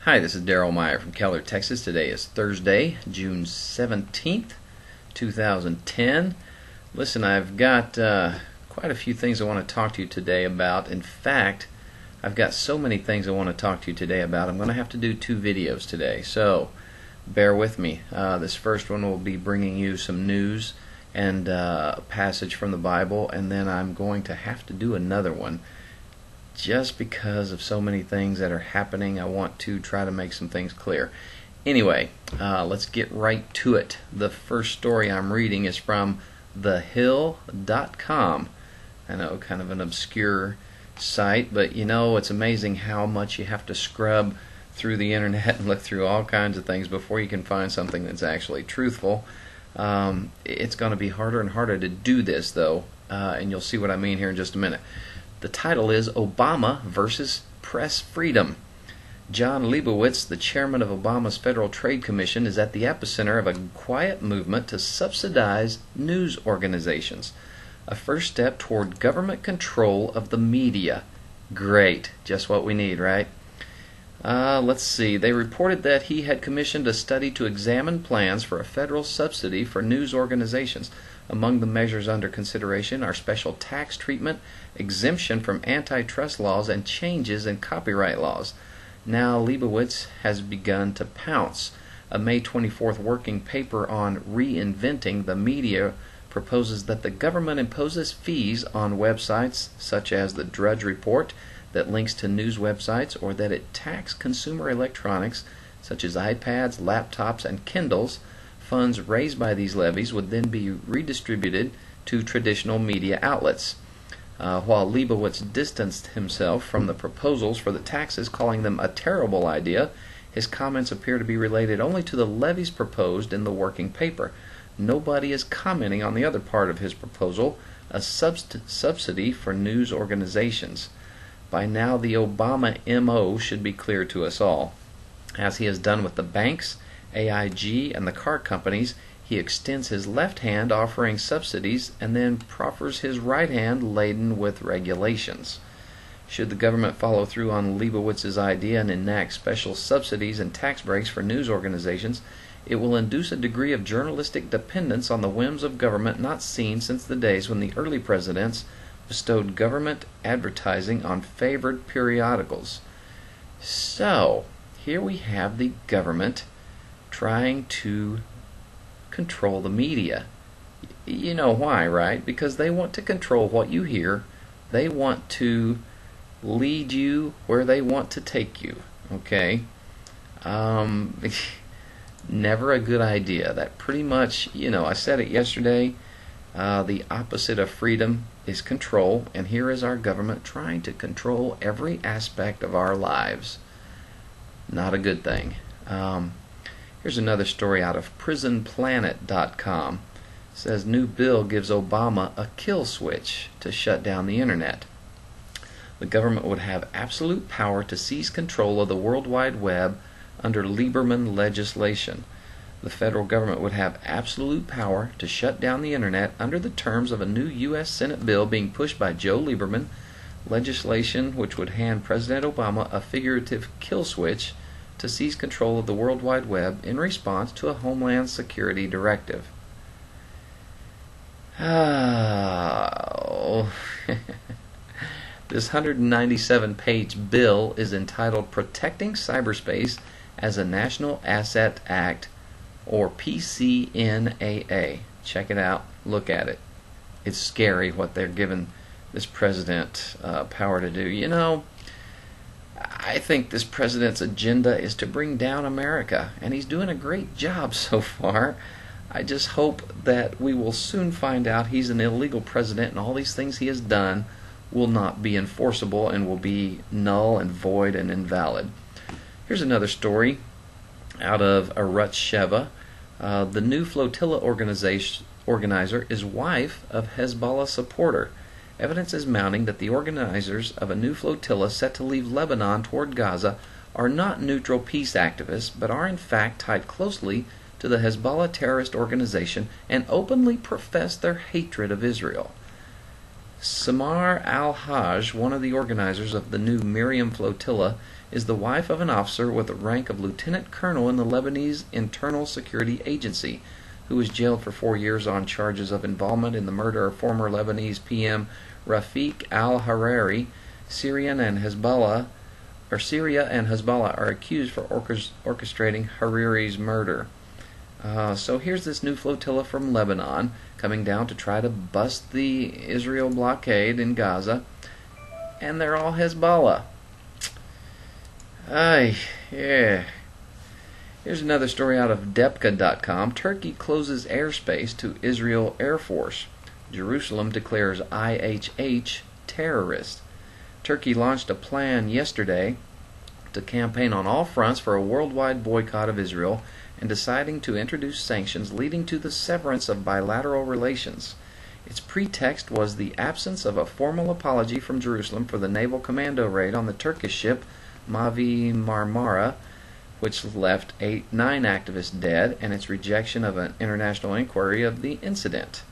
Hi, this is Daryl Meyer from Keller, Texas. Today is Thursday, June 17th, 2010. Listen, I've got quite a few things I want to talk to you today about. In fact, I've got so many things I want to talk to you today about. I'm going to have to do 2 videos today, so bear with me. This first one will be bringing you some news and a passage from the Bible, and then I'm going to have to do another one. Just because of so many things that are happening, I want to try to make some things clear. Anyway, let's get right to it. The first story I'm reading is from thehill.com. I know, kind of an obscure site, but you know, it's amazing how much you have to scrub through the internet and look through all kinds of things before you can find something that's actually truthful. It's going to be harder and harder to do this, though, and you'll see what I mean here in just a minute. The title is Obama versus Press Freedom. John Leibowitz, the chairman of Obama's Federal Trade Commission, is at the epicenter of a quiet movement to subsidize news organizations. A first step toward government control of the media. Great. Just what we need, right? Let's see. They reported that he had commissioned a study to examine plans for a federal subsidy for news organizations. Among the measures under consideration are special tax treatment, exemption from antitrust laws, and changes in copyright laws. Now Leibowitz has begun to pounce. A May 24th working paper on reinventing the media proposes that the government imposes fees on websites such as the Drudge Report that links to news websites, or that it tax consumer electronics such as iPads, laptops, and Kindles. Funds raised by these levies would then be redistributed to traditional media outlets. While Leibowitz distanced himself from the proposals for the taxes, calling them a terrible idea, his comments appear to be related only to the levies proposed in the working paper. Nobody is commenting on the other part of his proposal, a subsidy for news organizations. By now, the Obama MO should be clear to us all. As he has done with the banks, AIG, and the car companies, he extends his left hand offering subsidies and then proffers his right hand laden with regulations. Should the government follow through on Leibowitz's idea and enact special subsidies and tax breaks for news organizations, it will induce a degree of journalistic dependence on the whims of government not seen since the days when the early presidents bestowed government advertising on favored periodicals. So, here we have the government trying to control the media. You know why, right? Because they want to control what you hear. They want to lead you where they want to take you. Okay? Never a good idea. That pretty much, I said it yesterday, the opposite of freedom is control, and here is our government trying to control every aspect of our lives. Not a good thing. Here's another story out of prisonplanet.com. It says new bill gives Obama a kill switch to shut down the internet. The government would have absolute power to seize control of the World Wide Web under Lieberman legislation. The federal government would have absolute power to shut down the internet under the terms of a new U.S. Senate bill being pushed by Joe Lieberman, legislation which would hand President Obama a figurative kill switch to seize control of the World Wide Web in response to a Homeland Security directive. This 197-page bill is entitled Protecting Cyberspace as a National Asset Act, or PCNAA. Check it out. Look at it. It's scary what they're giving this president power to do. I think this president's agenda is to bring down America, and he's doing a great job so far. I just hope that we will soon find out he's an illegal president, and all these things he has done will not be enforceable and will be null and void and invalid. Here's another story out of Arutsheva. The new flotilla organizer is wife of Hezbollah supporter. Evidence is mounting that the organizers of a new flotilla set to leave Lebanon toward Gaza are not neutral peace activists, but are in fact tied closely to the Hezbollah terrorist organization and openly profess their hatred of Israel. Samar al-Hajj, one of the organizers of the new Miriam flotilla, is the wife of an officer with the rank of lieutenant colonel in the Lebanese Internal Security Agency, who was jailed for 4 years on charges of involvement in the murder of former Lebanese PM Rafiq al-Hariri. Syria and Hezbollah are accused for orchestrating Hariri's murder. So here's this new flotilla from Lebanon coming down to try to bust the Israel blockade in Gaza, and they're all Hezbollah. Yeah. Here's another story out of Depka.com. Turkey closes airspace to Israel Air Force. Jerusalem declares IHH terrorist. Turkey launched a plan yesterday to campaign on all fronts for a worldwide boycott of Israel and deciding to introduce sanctions leading to the severance of bilateral relations. Its pretext was the absence of a formal apology from Jerusalem for the naval commando raid on the Turkish ship Mavi Marmara, which left 9 activists dead, and its rejection of an international inquiry of the incident.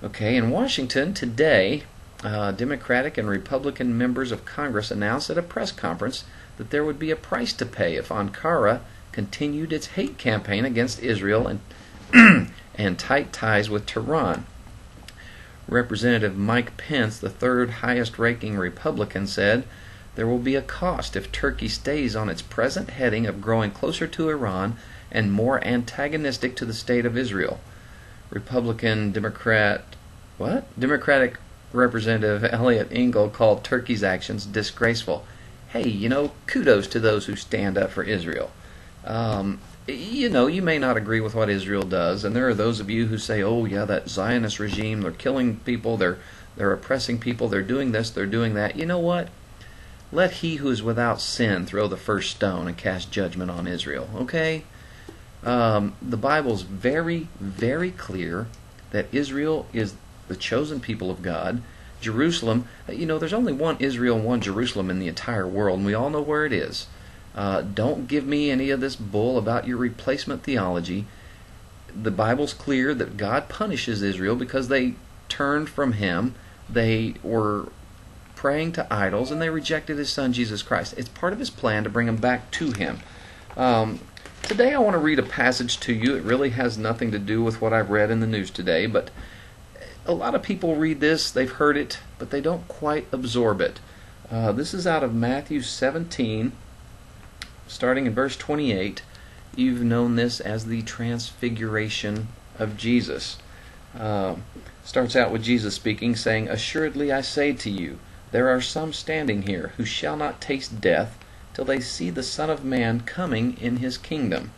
Okay, in Washington today, Democratic and Republican members of Congress announced at a press conference that there would be a price to pay if Ankara continued its hate campaign against Israel and tight ties with Tehran. Representative Mike Pence, the third highest-ranking Republican, said there will be a cost if Turkey stays on its present heading of growing closer to Iran and more antagonistic to the state of Israel. Democratic Representative Elliot Engel called Turkey's actions disgraceful. Hey, kudos to those who stand up for Israel. You may not agree with what Israel does, and there are those of you who say, oh yeah, that Zionist regime, they're killing people, they're oppressing people, they're doing this, they're doing that. You know what? Let he who is without sin throw the first stone and cast judgment on Israel, okay? The Bible's very, very clear that Israel is the chosen people of God. Jerusalem, there's only one Israel and one Jerusalem in the entire world, and we all know where it is. Don't give me any of this bull about your replacement theology. The Bible's clear that God punishes Israel because they turned from Him. They were praying to idols, and they rejected His Son, Jesus Christ. It's part of His plan to bring them back to Him. Today I want to read a passage to you. It really has nothing to do with what I've read in the news today, but a lot of people read this, they've heard it, but they don't quite absorb it. This is out of Matthew 17, starting in verse 28. You've known this as the Transfiguration of Jesus. Starts out with Jesus speaking, saying, "Assuredly I say to you, there are some standing here who shall not taste death till they see the Son of Man coming in His kingdom."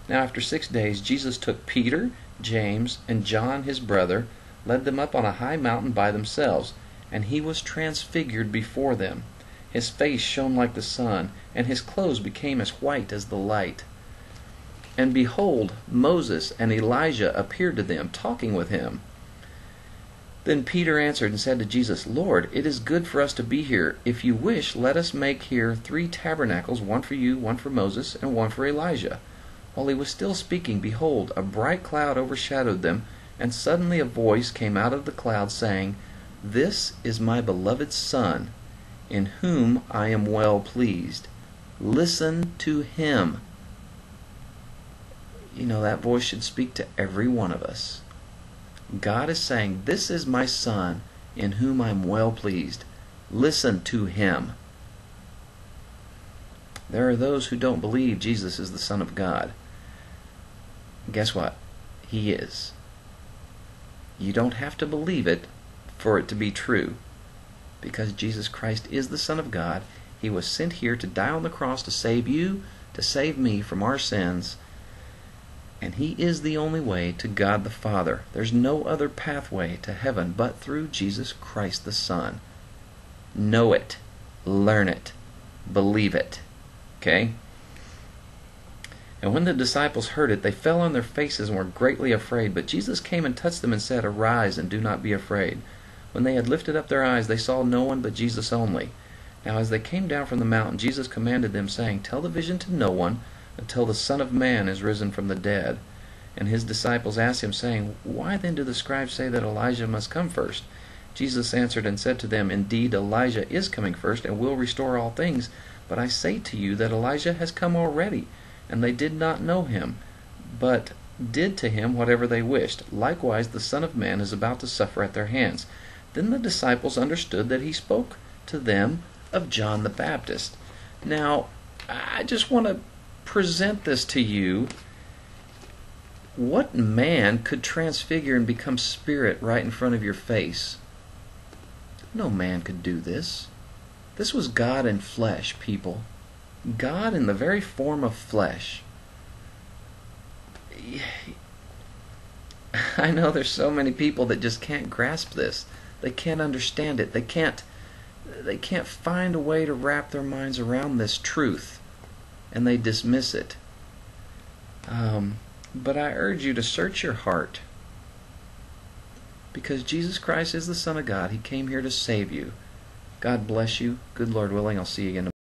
Now after 6 days Jesus took Peter, James, and John his brother, led them up on a high mountain by themselves, and He was transfigured before them. His face shone like the sun, and His clothes became as white as the light. And behold, Moses and Elijah appeared to them, talking with Him. Then Peter answered and said to Jesus, "Lord, it is good for us to be here. If you wish, let us make here 3 tabernacles, one for you, one for Moses, and one for Elijah." While he was still speaking, behold, a bright cloud overshadowed them, and suddenly a voice came out of the cloud, saying, "This is my beloved Son, in whom I am well pleased. Listen to Him." That voice should speak to every one of us. God is saying, this is my Son, in whom I am well pleased. Listen to Him. There are those who don't believe Jesus is the Son of God. Guess what? He is. You don't have to believe it for it to be true, because Jesus Christ is the Son of God. He was sent here to die on the cross to save you, to save me from our sins, and He is the only way to God the Father. There's no other pathway to heaven but through Jesus Christ the Son. Know it. Learn it. Believe it. Okay? And when the disciples heard it, they fell on their faces and were greatly afraid. But Jesus came and touched them and said, "Arise, and do not be afraid." When they had lifted up their eyes, they saw no one but Jesus only. Now as they came down from the mountain, Jesus commanded them, saying, "Tell the vision to no one, until the Son of Man is risen from the dead." And His disciples asked Him, saying, "Why then do the scribes say that Elijah must come first?" Jesus answered and said to them, "Indeed, Elijah is coming first, and will restore all things. But I say to you that Elijah has come already, and they did not know him, but did to him whatever they wished. Likewise the Son of Man is about to suffer at their hands." Then the disciples understood that he spoke to them of John the Baptist. Now, I just want to present this to you. What man could transfigure and become spirit right in front of your face? No man could do this. This was God in flesh, people. God in the very form of flesh. I know there's so many people that just can't grasp this. They can't understand it. They can't find a way to wrap their minds around this truth, and they dismiss it. But I urge you to search your heart, because Jesus Christ is the Son of God. He came here to save you. God bless you. Good Lord willing, I'll see you again tomorrow.